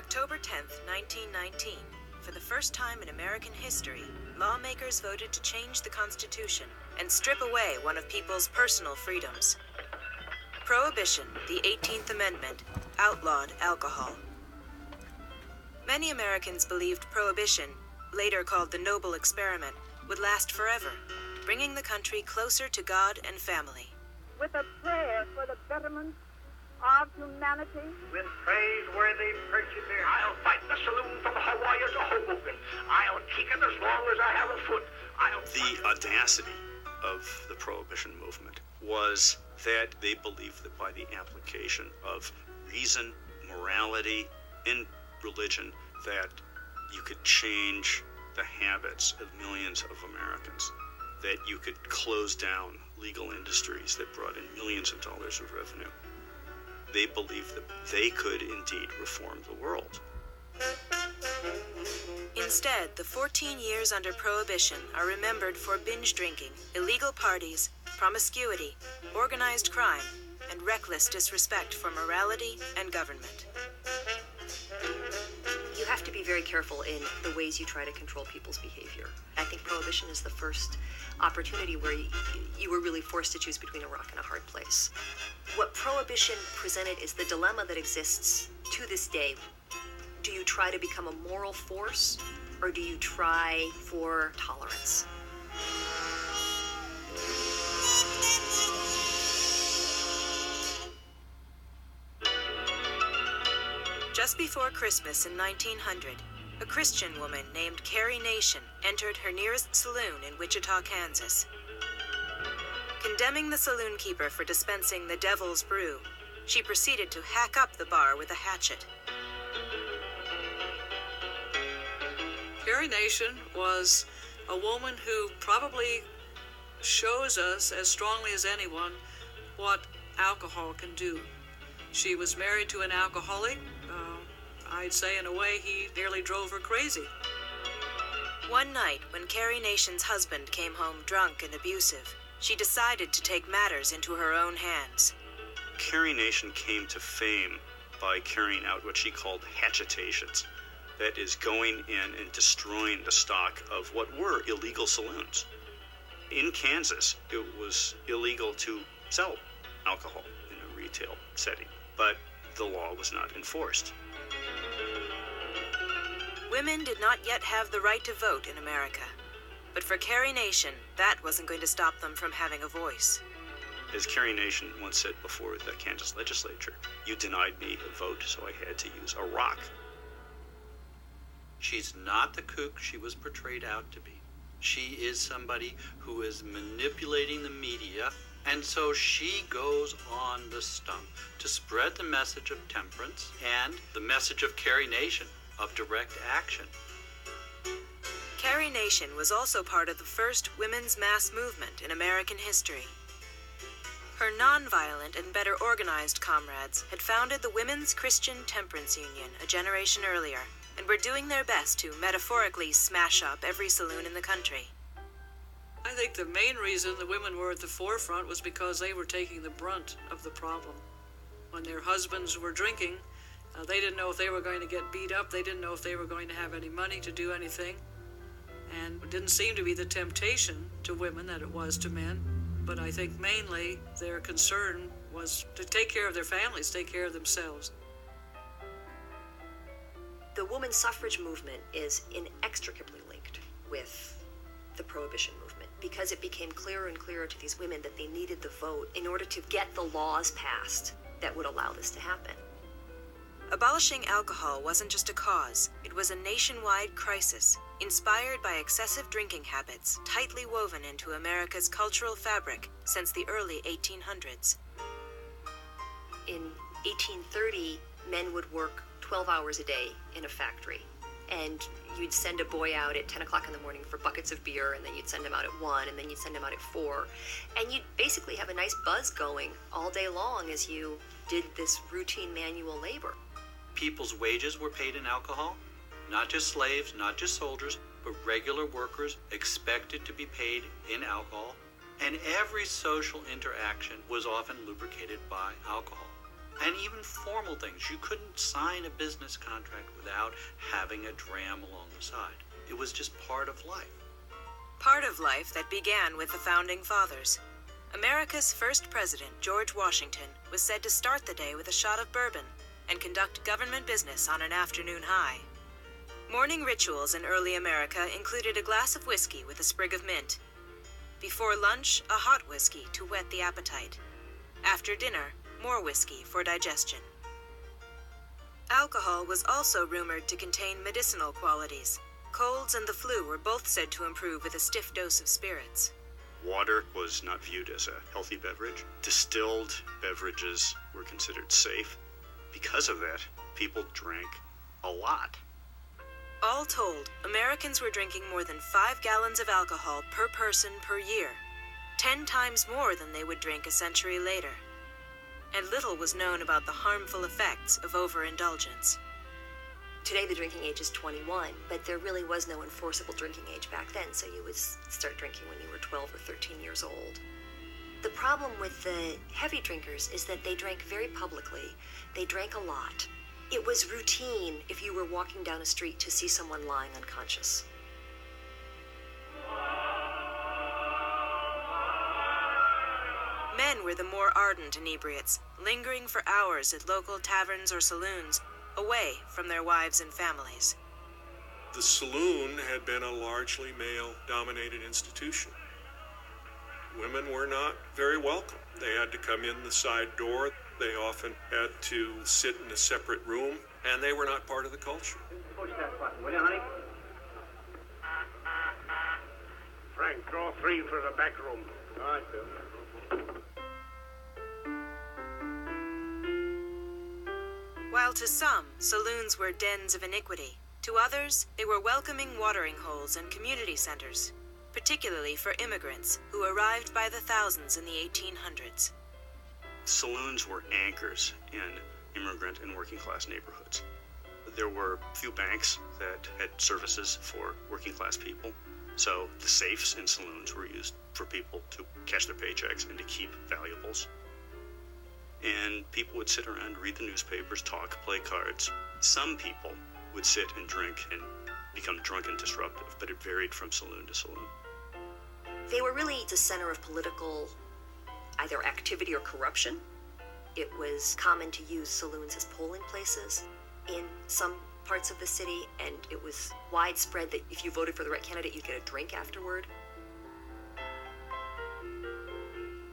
October 10th, 1919, for the first time in American history, lawmakers voted to change the Constitution and strip away one of people's personal freedoms. Prohibition, the 18th Amendment, outlawed alcohol. Many Americans believed Prohibition, later called the Noble Experiment, would last forever, bringing the country closer to God and family. With a prayer for the betterment of humanity. With praiseworthy persevere, I'll fight the saloon from Hawaii to Hoboken. I'll kick it as long as I have a foot. The audacity of the Prohibition movement was that they believed that by the application of reason, morality, and religion, that you could change the habits of millions of Americans, that you could close down legal industries that brought in millions of dollars of revenue. They believed that they could indeed reform the world. Instead, the 14 years under Prohibition are remembered for binge drinking, illegal parties, promiscuity, organized crime, and reckless disrespect for morality and government. You have to be very careful in the ways you try to control people's behavior. I think Prohibition is the first opportunity where you were really forced to choose between a rock and a hard place. What Prohibition presented is the dilemma that exists to this day. Do you try to become a moral force, or do you try for tolerance? Just before Christmas in 1900, a Christian woman named Carrie Nation entered her nearest saloon in Wichita, Kansas. Condemning the saloon keeper for dispensing the devil's brew, she proceeded to hack up the bar with a hatchet. Carrie Nation was a woman who probably shows us as strongly as anyone what alcohol can do. She was married to an alcoholic. I'd say in a way he nearly drove her crazy. One night, when Carrie Nation's husband came home drunk and abusive, she decided to take matters into her own hands. Carrie Nation came to fame by carrying out what she called hatchetations. That is, going in and destroying the stock of what were illegal saloons. In Kansas, it was illegal to sell alcohol in a retail setting, but the law was not enforced. Women did not yet have the right to vote in America. But for Carrie Nation, that wasn't going to stop them from having a voice. As Carrie Nation once said before the Kansas legislature, you denied me a vote, so I had to use a rock. She's not the kook she was portrayed out to be. She is somebody who is manipulating the media, and so she goes on the stump to spread the message of temperance and the message of Carrie Nation, of direct action. Carrie Nation was also part of the first women's mass movement in American history. Her nonviolent and better organized comrades had founded the Women's Christian Temperance Union a generation earlier, and were doing their best to metaphorically smash up every saloon in the country. I think the main reason the women were at the forefront was because they were taking the brunt of the problem. When their husbands were drinking, they didn't know if they were going to get beat up. They didn't know if they were going to have any money to do anything. And it didn't seem to be the temptation to women that it was to men. But I think mainly their concern was to take care of their families, take care of themselves. The women's suffrage movement is inextricably linked with the Prohibition movement because it became clearer and clearer to these women that they needed the vote in order to get the laws passed that would allow this to happen. Abolishing alcohol wasn't just a cause, it was a nationwide crisis, inspired by excessive drinking habits tightly woven into America's cultural fabric since the early 1800s. In 1830, men would work 12 hours a day in a factory, and you'd send a boy out at 10 o'clock in the morning for buckets of beer, and then you'd send him out at 1, and then you'd send him out at 4, and you'd basically have a nice buzz going all day long as you did this routine manual labor. People's wages were paid in alcohol. Not just slaves, not just soldiers, but regular workers expected to be paid in alcohol. And every social interaction was often lubricated by alcohol. and even formal things. You couldn't sign a business contract without having a dram along the side. It was just part of life. Part of life that began with the Founding Fathers. America's first president, George Washington, was said to start the day with a shot of bourbon and conduct government business on an afternoon high. Morning rituals in early America included a glass of whiskey with a sprig of mint. Before lunch, a hot whiskey to whet the appetite. After dinner, more whiskey for digestion. Alcohol was also rumored to contain medicinal qualities. Colds and the flu were both said to improve with a stiff dose of spirits. Water was not viewed as a healthy beverage. Distilled beverages were considered safe. Because of that, people drank a lot. All told, Americans were drinking more than 5 gallons of alcohol per person per year, 10 times more than they would drink a century later. And little was known about the harmful effects of overindulgence. Today the drinking age is 21, but there really was no enforceable drinking age back then, so you would start drinking when you were 12 or 13 years old. The problem with the heavy drinkers is that they drank very publicly. They drank a lot. It was routine if you were walking down a street to see someone lying unconscious. Men were the more ardent inebriates, lingering for hours at local taverns or saloons, away from their wives and families. The saloon had been a largely male-dominated institution. Women were not very welcome. They had to come in the side door. They often had to sit in a separate room, and they were not part of the culture. Push that button, will you, honey? Frank, draw 3 for the back room. All right, Bill. While to some, saloons were dens of iniquity, to others, they were welcoming watering holes and community centers, particularly for immigrants who arrived by the thousands in the 1800s. Saloons were anchors in immigrant and working class neighborhoods. There were few banks that had services for working class people, so the safes in saloons were used for people to cash their paychecks and to keep valuables. And people would sit around, read the newspapers, talk, play cards. Some people would sit and drink and become drunk and disruptive, but it varied from saloon to saloon. They were really the center of political either activity or corruption. It was common to use saloons as polling places in some parts of the city, and it was widespread that if you voted for the right candidate, you'd get a drink afterward.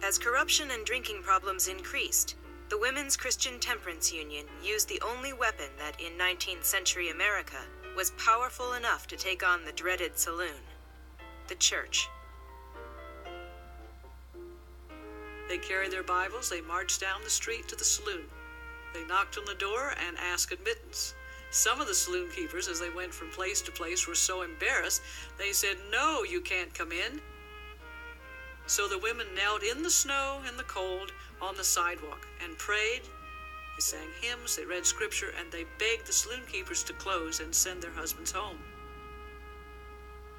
As corruption and drinking problems increased, the Women's Christian Temperance Union used the only weapon that in 19th century America was powerful enough to take on the dreaded saloon: the church. They carried their Bibles, they marched down the street to the saloon. They knocked on the door and asked admittance. Some of the saloon keepers, as they went from place to place, were so embarrassed, they said, "No, you can't come in." So the women knelt in the snow and the cold on the sidewalk and prayed. They sang hymns, they read scripture, and they begged the saloon keepers to close and send their husbands home.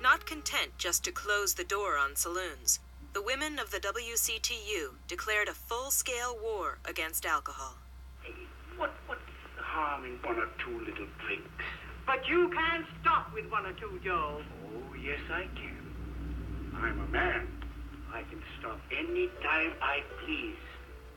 Not content just to close the door on saloons, the women of the WCTU declared a full-scale war against alcohol. Hey, what's the harm in 1 or 2 little drinks? But you can't stop with 1 or 2, Joe. Oh, yes, I can. I'm a man. I can stop any time I please.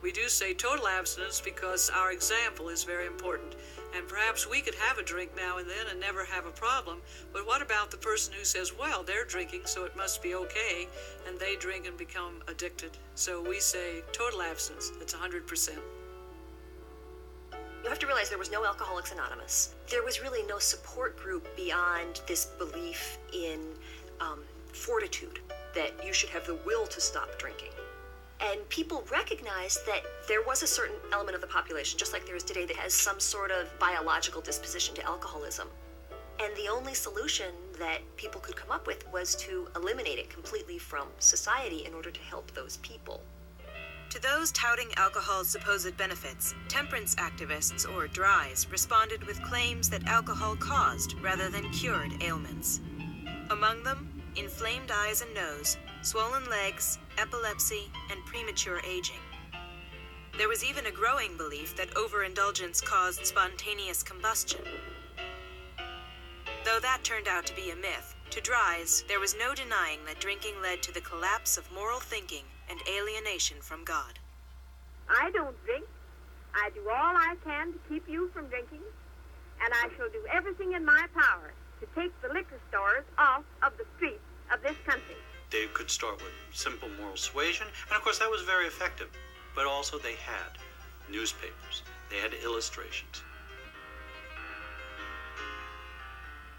We do say total abstinence because our example is very important. And perhaps we could have a drink now and then and never have a problem. But what about the person who says, well, they're drinking, so it must be okay, and they drink and become addicted? So we say total abstinence. That's 100%. You have to realize there was no Alcoholics Anonymous. There was really no support group beyond this belief in fortitude, that you should have the will to stop drinking. And people recognized that there was a certain element of the population, just like there is today, that has some sort of biological disposition to alcoholism. And the only solution that people could come up with was to eliminate it completely from society in order to help those people. To those touting alcohol's supposed benefits, temperance activists, or DRIs, responded with claims that alcohol caused rather than cured ailments. Among them, inflamed eyes and nose, swollen legs, epilepsy, and premature aging. There was even a growing belief that overindulgence caused spontaneous combustion. Though that turned out to be a myth, to Dries, there was no denying that drinking led to the collapse of moral thinking and alienation from God. I don't drink. I do all I can to keep you from drinking, and I shall do everything in my power to take the liquor stores off of the streets of this country. They could start with simple moral suasion, and of course that was very effective. But also they had newspapers, they had illustrations.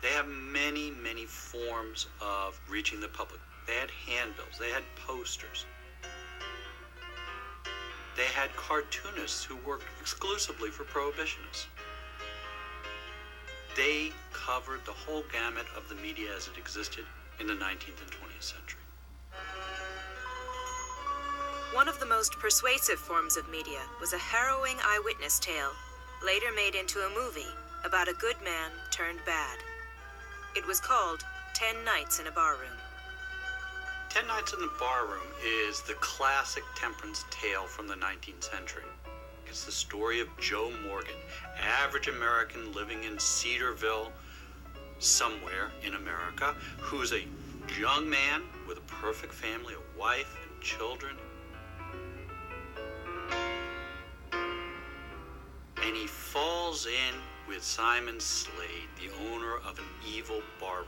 They have many, many forms of reaching the public. They had handbills, they had posters. They had cartoonists who worked exclusively for prohibitionists. They covered the whole gamut of the media as it existed in the 19th and 20th century. One of the most persuasive forms of media was a harrowing eyewitness tale, later made into a movie about a good man turned bad. It was called 10 Nights in a Barroom. 10 Nights in the Barroom is the classic temperance tale from the 19th century. It's the story of Joe Morgan, average American living in Cedarville, somewhere in America, who's a young man with a perfect family, a wife and children. And he falls in with Simon Slade, the owner of an evil barroom.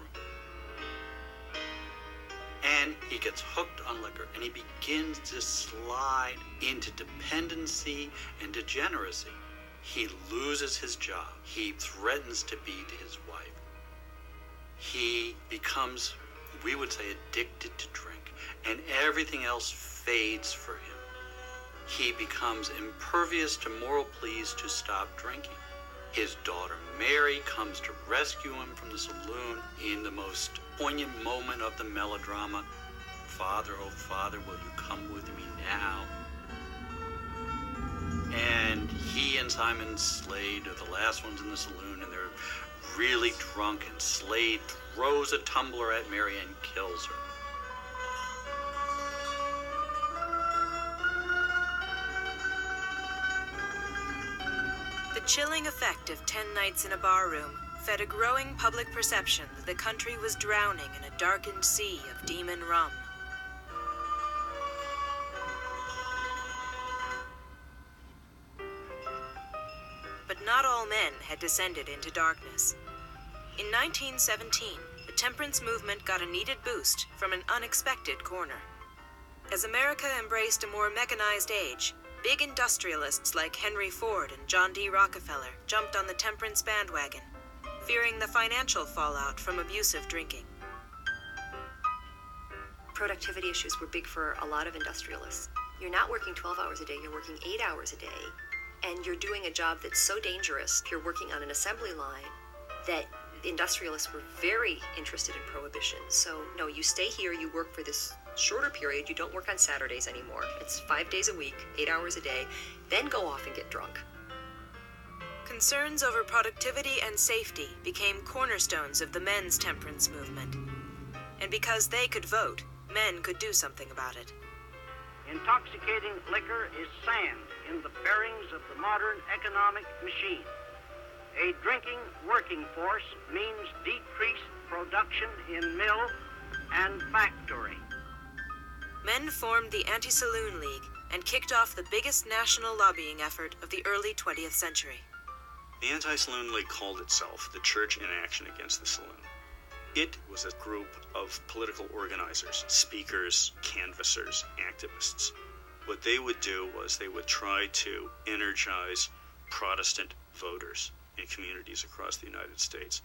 And he gets hooked on liquor, and he begins to slide into dependency and degeneracy. He loses his job. He threatens to beat his wife. He becomes, we would say, addicted to drink, and everything else fades for him. He becomes impervious to moral pleas to stop drinking. His daughter Mary comes to rescue him from the saloon in the most poignant moment of the melodrama. Father, oh Father, will you come with me now? And he and Simon Slade are the last ones in the saloon, and they're really drunk, and Slade throws a tumbler at Mary and kills her. The chilling effect of 10 Nights in a Barroom fed a growing public perception that the country was drowning in a darkened sea of demon rum. But not all men had descended into darkness. In 1917, the temperance movement got a needed boost from an unexpected corner. As America embraced a more mechanized age, big industrialists like Henry Ford and John D. Rockefeller jumped on the temperance bandwagon, fearing the financial fallout from abusive drinking. Productivity issues were big for a lot of industrialists. You're not working 12 hours a day, you're working 8 hours a day, and you're doing a job that's so dangerous. You're working on an assembly line that industrialists were very interested in prohibition. So, no, you stay here, you work for this shorter period, you don't work on Saturdays anymore. It's 5 days a week, 8 hours a day, then go off and get drunk. Concerns over productivity and safety became cornerstones of the men's temperance movement. And because they could vote, men could do something about it. Intoxicating liquor is sand in the bearings of the modern economic machine. A drinking working force means decreased production in mill and factory. Men formed the Anti-Saloon League and kicked off the biggest national lobbying effort of the early 20th century. The Anti-Saloon League called itself the Church in Action Against the Saloon. It was a group of political organizers, speakers, canvassers, activists. What they would do was they would try to energize Protestant voters in communities across the United States.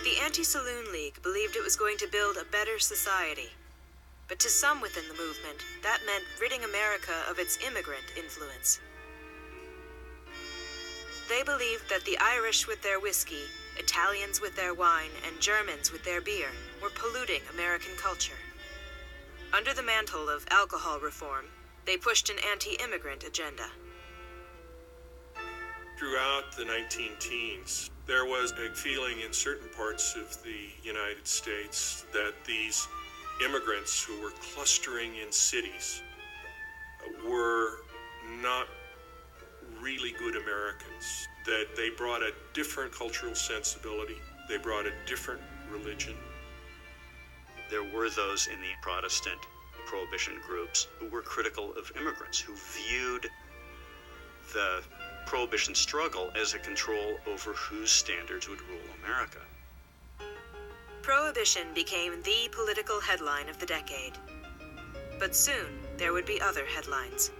The Anti-Saloon League believed it was going to build a better society. But to some within the movement, that meant ridding America of its immigrant influence. They believed that the Irish with their whiskey, Italians with their wine, and Germans with their beer were polluting American culture. Under the mantle of alcohol reform, they pushed an anti-immigrant agenda. Throughout the 19-teens, there was a feeling in certain parts of the United States that these immigrants who were clustering in cities were not really good Americans, that they brought a different cultural sensibility, they brought a different religion. There were those in the Protestant Prohibition groups who were critical of immigrants, who viewed the Prohibition struggle as a control over whose standards would rule America. Prohibition became the political headline of the decade. But soon, there would be other headlines.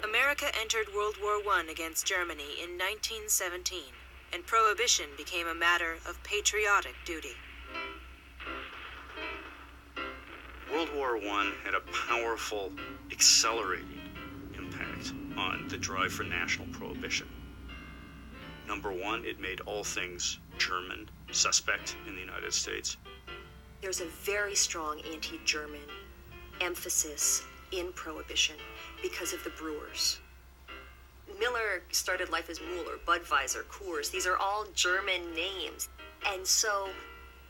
America entered World War I against Germany in 1917, and Prohibition became a matter of patriotic duty. World War I had a powerful, accelerating impact on the drive for national prohibition. Number one, it made all things German suspect in the United States. There's a very strong anti-German emphasis in Prohibition because of the brewers. Miller started life as Mueller, Budweiser, Coors. These are all German names. And so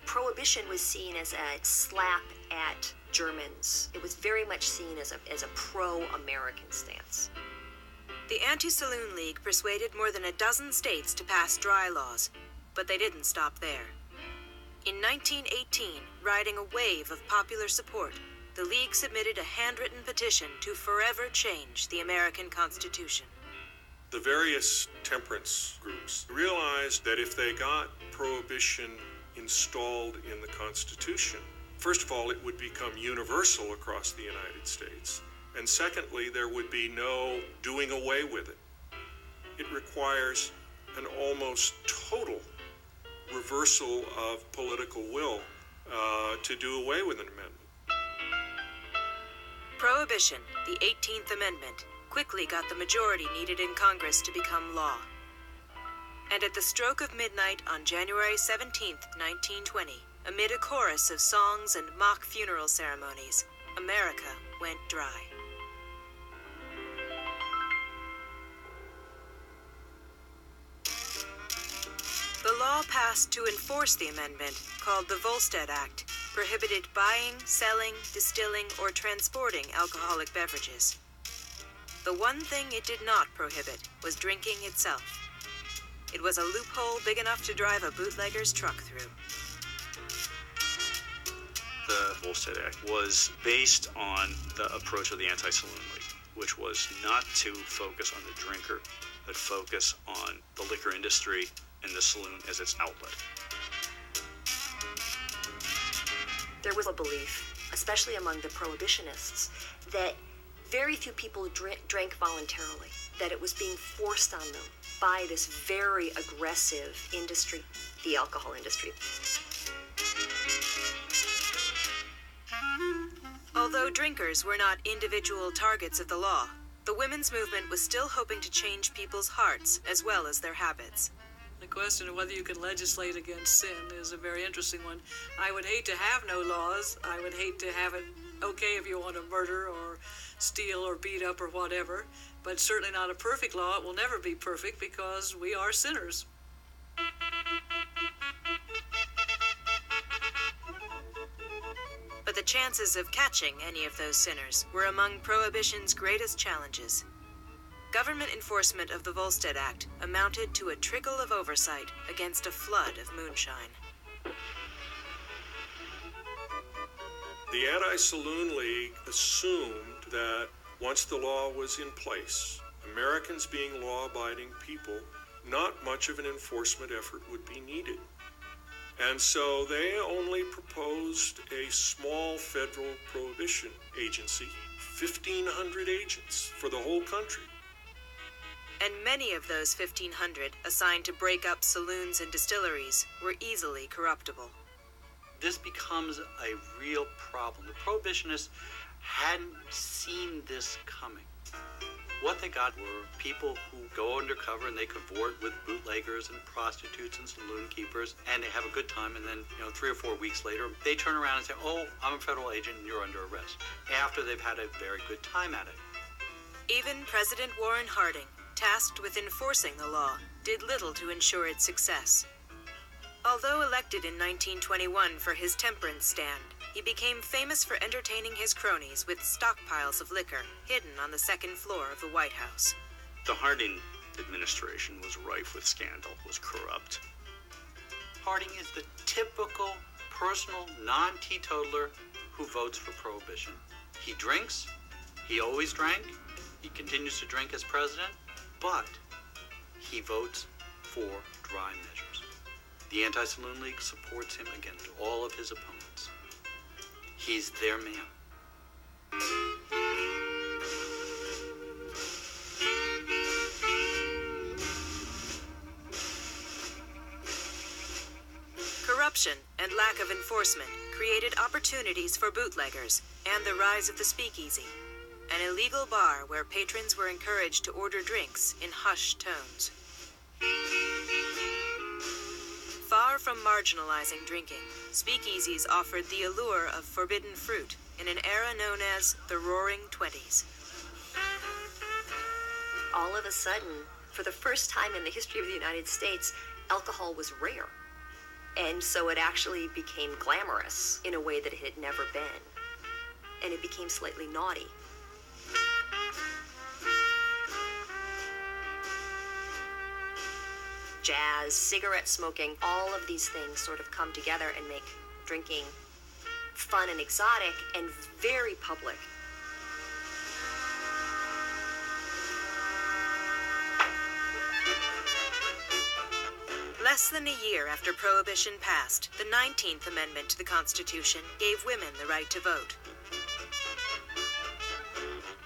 Prohibition was seen as a slap at Germans. It was very much seen as a pro-American stance. The Anti-Saloon League persuaded more than a dozen states to pass dry laws, but they didn't stop there. In 1918, riding a wave of popular support, the League submitted a handwritten petition to forever change the American Constitution. The various temperance groups realized that if they got Prohibition installed in the Constitution, first of all, it would become universal across the United States. And secondly, there would be no doing away with it. It requires an almost total reversal of political will to do away with an amendment. Prohibition, the 18th Amendment, quickly got the majority needed in Congress to become law. And at the stroke of midnight on January 17, 1920, amid a chorus of songs and mock funeral ceremonies, America went dry. The law passed to enforce the amendment, called the Volstead Act, prohibited buying, selling, distilling, or transporting alcoholic beverages. The one thing it did not prohibit was drinking itself. It was a loophole big enough to drive a bootlegger's truck through. The Volstead Act was based on the approach of the Anti-Saloon League, which was not to focus on the drinker, but focus on the liquor industry and the saloon as its outlet. There was a belief, especially among the prohibitionists, that very few people drank voluntarily, that it was being forced on them by this very aggressive industry, the alcohol industry. Although drinkers were not individual targets of the law, the women's movement was still hoping to change people's hearts as well as their habits. The question of whether you can legislate against sin is a very interesting one. I would hate to have no laws. I would hate to have it okay if you want to murder or steal or beat up or whatever, but certainly not a perfect law. It will never be perfect because we are sinners. But the chances of catching any of those sinners were among Prohibition's greatest challenges. Government enforcement of the Volstead Act amounted to a trickle of oversight against a flood of moonshine. The Anti-Saloon League assumed that once the law was in place, Americans being law-abiding people, not much of an enforcement effort would be needed. And so they only proposed a small federal prohibition agency, 1,500 agents for the whole country. And many of those 1,500 assigned to break up saloons and distilleries were easily corruptible. This becomes a real problem. The prohibitionists hadn't seen this coming. What they got were people who go undercover and they cavort with bootleggers and prostitutes and saloon keepers, and they have a good time, and then 3 or 4 weeks later they turn around and say, "Oh, I'm a federal agent and you're under arrest," after they've had a very good time at it. Even President Warren Harding, tasked with enforcing the law, did little to ensure its success. Although elected in 1921 for his temperance stand, he he became famous for entertaining his cronies with stockpiles of liquor hidden on the second floor of the White House. The Harding administration was rife with scandal, was corrupt. Harding is the typical personal non-teetotaler who votes for Prohibition. He drinks, he always drank, he continues to drink as president, but he votes for dry measures. The Anti-Saloon League supports him against all of his opponents. He's their man. Corruption and lack of enforcement created opportunities for bootleggers and the rise of the speakeasy, an illegal bar where patrons were encouraged to order drinks in hushed tones. Far from marginalizing drinking, speakeasies offered the allure of forbidden fruit in an era known as the Roaring Twenties. All of a sudden, for the first time in the history of the United States, alcohol was rare. And so it actually became glamorous in a way that it had never been. And it became slightly naughty. Jazz, cigarette smoking, all of these things sort of come together and make drinking fun and exotic and very public. Less than a year after Prohibition passed, the 19th Amendment to the Constitution gave women the right to vote.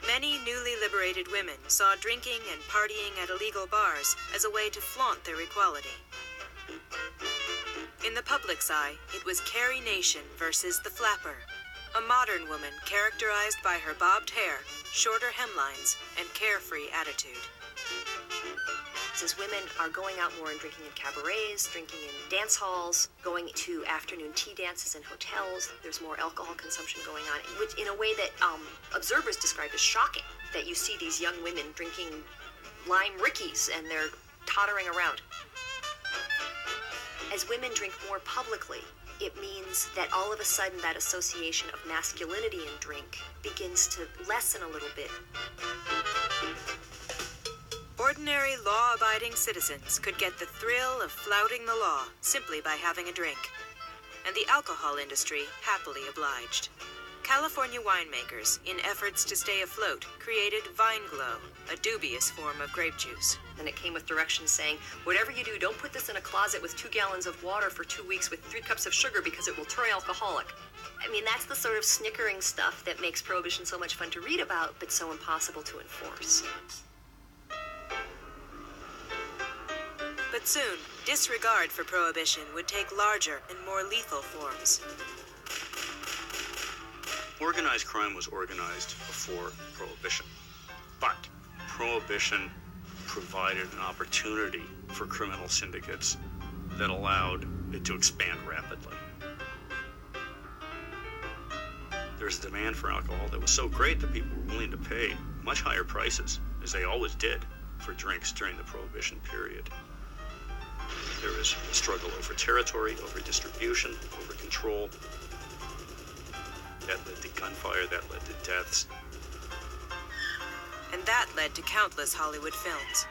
Many newly liberated women saw drinking and partying at illegal bars as a way to flaunt their equality. In the public's eye, it was Carrie Nation versus the Flapper, a modern woman characterized by her bobbed hair, shorter hemlines, and carefree attitude. Since women are going out more and drinking in cabarets, drinking in dance halls, going to afternoon tea dances in hotels, there's more alcohol consumption going on, which in a way that observers describe as shocking, that you see these young women drinking lime rickeys and they're tottering around. As women drink more publicly, it means that all of a sudden that association of masculinity in drink begins to lessen a little bit. Ordinary law-abiding citizens could get the thrill of flouting the law simply by having a drink, and the alcohol industry happily obliged. California winemakers, in efforts to stay afloat, created Vine Glow, a dubious form of grape juice. And it came with directions saying, whatever you do, don't put this in a closet with 2 gallons of water for 2 weeks with 3 cups of sugar because it will turn alcoholic. I mean, that's the sort of snickering stuff that makes Prohibition so much fun to read about, but so impossible to enforce. But soon, disregard for Prohibition would take larger and more lethal forms. Organized crime was organized before Prohibition, but Prohibition provided an opportunity for criminal syndicates that allowed it to expand rapidly. There's a demand for alcohol that was so great that people were willing to pay much higher prices, as they always did, for drinks during the Prohibition period. There is a struggle over territory, over distribution, over control. That led to gunfire, that led to deaths. And that led to countless Hollywood films.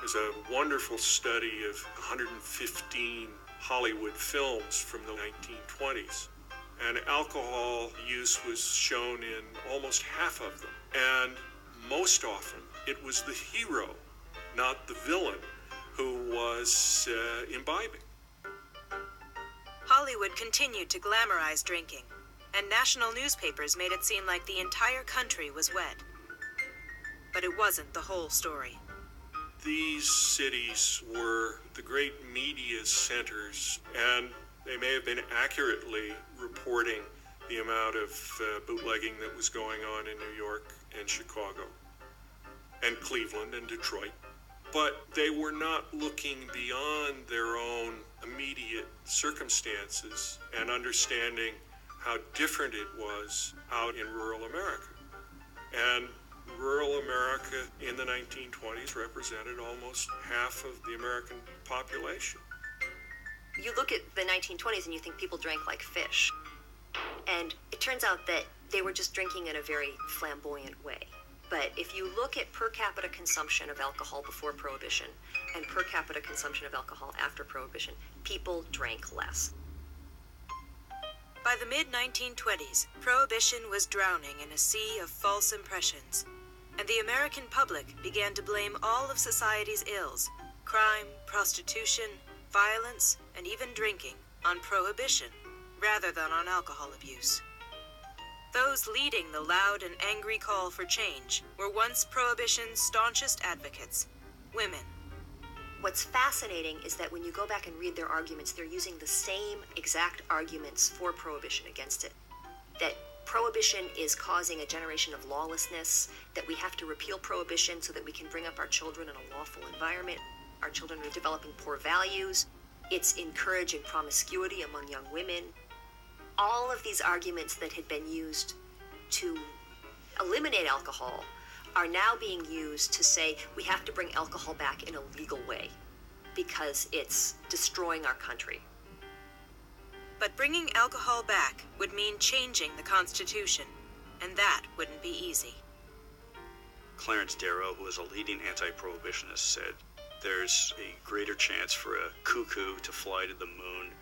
There's a wonderful study of 115 Hollywood films from the 1920s. And alcohol use was shown in almost half of them. And most often, it was the hero, not the villain, who was imbibing. Hollywood continued to glamorize drinking, and national newspapers made it seem like the entire country was wet. But it wasn't the whole story. These cities were the great media centers, and they may have been accurately reporting the amount of bootlegging that was going on in New York and Chicago and Cleveland and Detroit. But they were not looking beyond their own immediate circumstances and understanding how different it was out in rural America. And Rural America in the 1920s represented almost half of the American population. You look at the 1920s and you think people drank like fish. And it turns out that they were just drinking in a very flamboyant way. But if you look at per capita consumption of alcohol before Prohibition and per capita consumption of alcohol after Prohibition, people drank less. By the mid-1920s, Prohibition was drowning in a sea of false impressions, and the American public began to blame all of society's ills, crime, prostitution, violence, and even drinking, on Prohibition, rather than on alcohol abuse. Those leading the loud and angry call for change were once Prohibition's staunchest advocates, women. What's fascinating is that when you go back and read their arguments, they're using the same exact arguments for Prohibition against it. That Prohibition is causing a generation of lawlessness, that we have to repeal Prohibition so that we can bring up our children in a lawful environment. Our children are developing poor values. It's encouraging promiscuity among young women. All of these arguments that had been used to eliminate alcohol are now being used to say we have to bring alcohol back in a legal way because it's destroying our country. But bringing alcohol back would mean changing the Constitution, and that wouldn't be easy. Clarence Darrow, who was a leading anti-prohibitionist, said there's a greater chance for a cuckoo to fly to the moon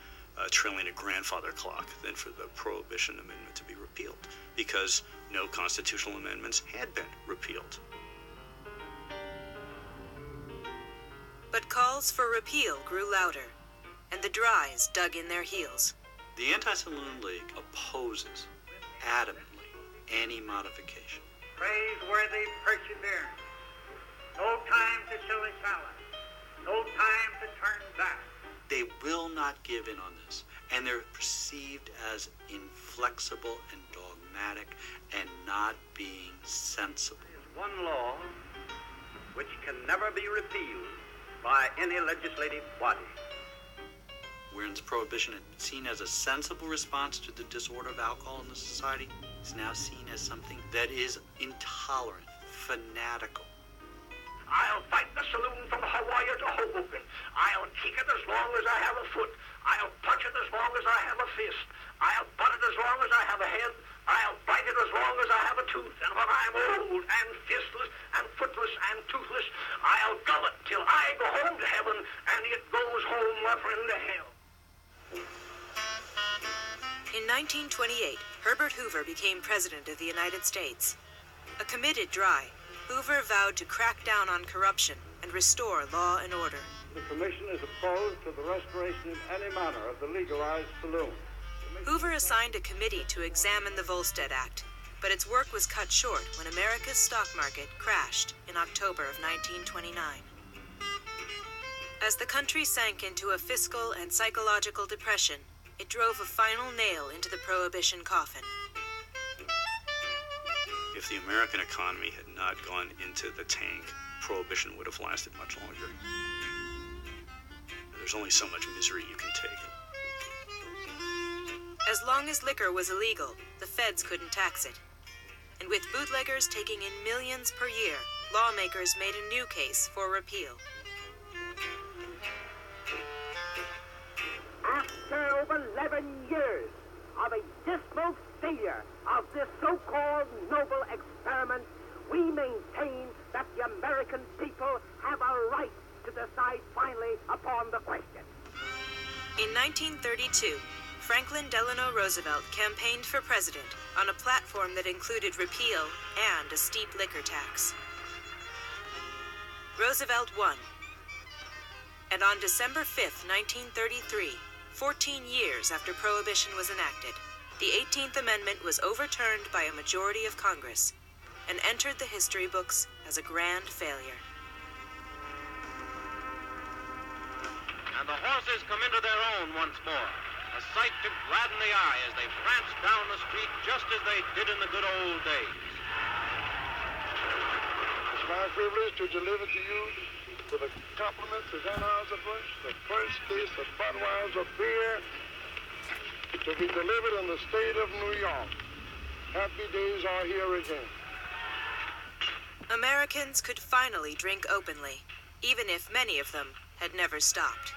trailing a grandfather clock than for the Prohibition Amendment to be repealed, because no constitutional amendments had been repealed. But calls for repeal grew louder, and the Dries dug in their heels. The Anti-Saloon League opposes adamantly any modification. Praiseworthy perseverance. No time to silly-sally. No time to turn back. They will not give in on this, and they're perceived as inflexible and dogmatic and not being sensible. There is one law which can never be repealed by any legislative body. Whereas Prohibition had been seen as a sensible response to the disorder of alcohol in the society, is now seen as something that is intolerant, fanatical. I'll fight the saloon from Hawaii to Hoboken. I'll kick it as long as I have a foot. I'll punch it as long as I have a fist. I'll butt it as long as I have a head. I'll bite it as long as I have a tooth. And when I'm old and fistless and footless and toothless, I'll gull it till I go home to heaven and it goes home, my friend, to hell. In 1928, Herbert Hoover became President of the United States. A committed Dry, Hoover vowed to crack down on corruption and restore law and order. The Commission is opposed to the restoration in any manner of the legalized saloon. Hoover assigned a committee to examine the Volstead Act, but its work was cut short when America's stock market crashed in October of 1929. As the country sank into a fiscal and psychological depression, it drove a final nail into the Prohibition coffin. If the American economy had not gone into the tank, Prohibition would have lasted much longer. There's only so much misery you can take. As long as liquor was illegal, the feds couldn't tax it. And with bootleggers taking in millions per year, lawmakers made a new case for repeal. After over 11 years of a dismal failure of this so-called noble experiment, we maintain that the American people have a right to decide finally upon the question. In 1932, Franklin Delano Roosevelt campaigned for president on a platform that included repeal and a steep liquor tax. Roosevelt won. And on December 5th, 1933, 14 years after Prohibition was enacted, the 18th Amendment was overturned by a majority of Congress and entered the history books as a grand failure. And the horses come into their own once more, a sight to gladden the eye as they prance down the street just as they did in the good old days. It's my privilege to deliver to you, with the compliments of Anheuser-Busch, the first case of Budweiser beer to be delivered in the state of New York. Happy days are here again. Americans could finally drink openly, even if many of them had never stopped.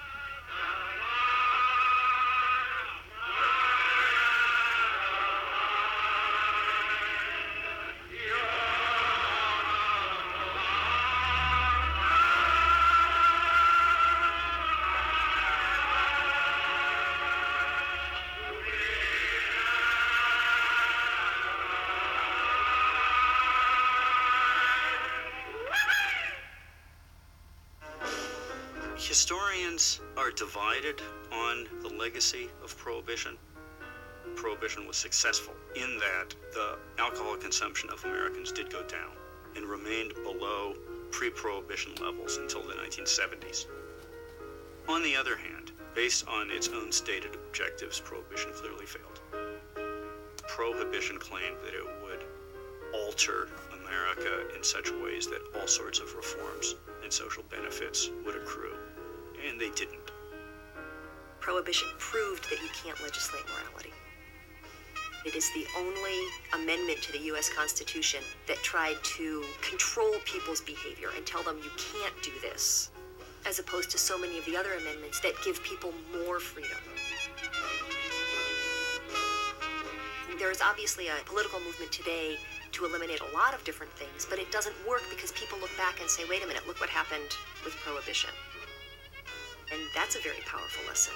Historians are divided on the legacy of Prohibition. Prohibition was successful in that the alcohol consumption of Americans did go down and remained below pre-Prohibition levels until the 1970s. On the other hand, based on its own stated objectives, Prohibition clearly failed. Prohibition claimed that it would alter America in such ways that all sorts of reforms and social benefits would accrue, and they didn't. Prohibition proved that you can't legislate morality. It is the only amendment to the U.S. Constitution that tried to control people's behavior and tell them you can't do this, as opposed to so many of the other amendments that give people more freedom. There is obviously a political movement today to eliminate a lot of different things, but it doesn't work because people look back and say, wait a minute, look what happened with Prohibition. And that's a very powerful lesson.